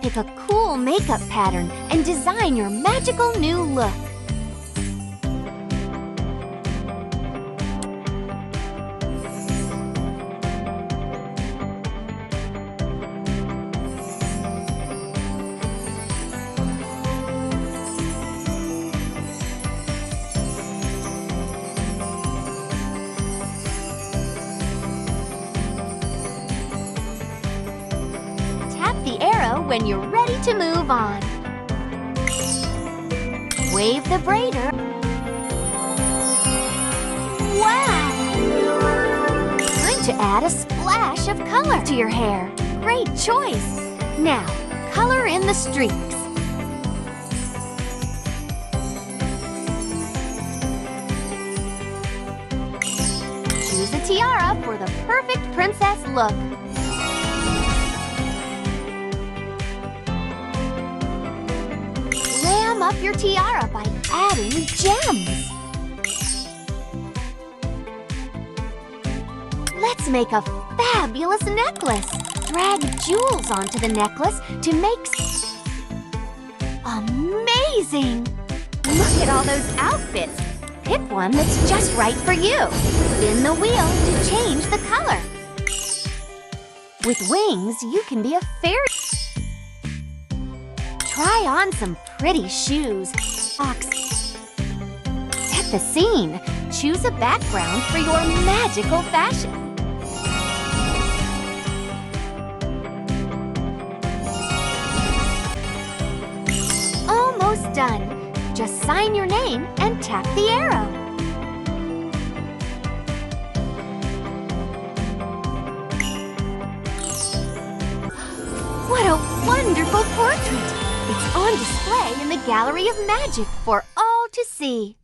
Pick a cool makeup pattern and design your magical new look. The arrow when you're ready to move on. Wave the braider. Wow! Time to add a splash of color to your hair. Great choice! Now, color in the streaks. Choose a tiara for the perfect princess look. Up your tiara by adding gems. Let's make a fabulous necklace. Drag jewels onto the necklace to make amazing. Look at all those outfits. Pick one that's just right for you. Spin the wheel to change the color. With wings, you can be a fairy. Try on some pretty shoes. Set the scene. Choose a background for your magical fashion. Almost done. Just sign your name and tap the arrow. What a wonderful portrait! It's on display in the Gallery of Magic for all to see.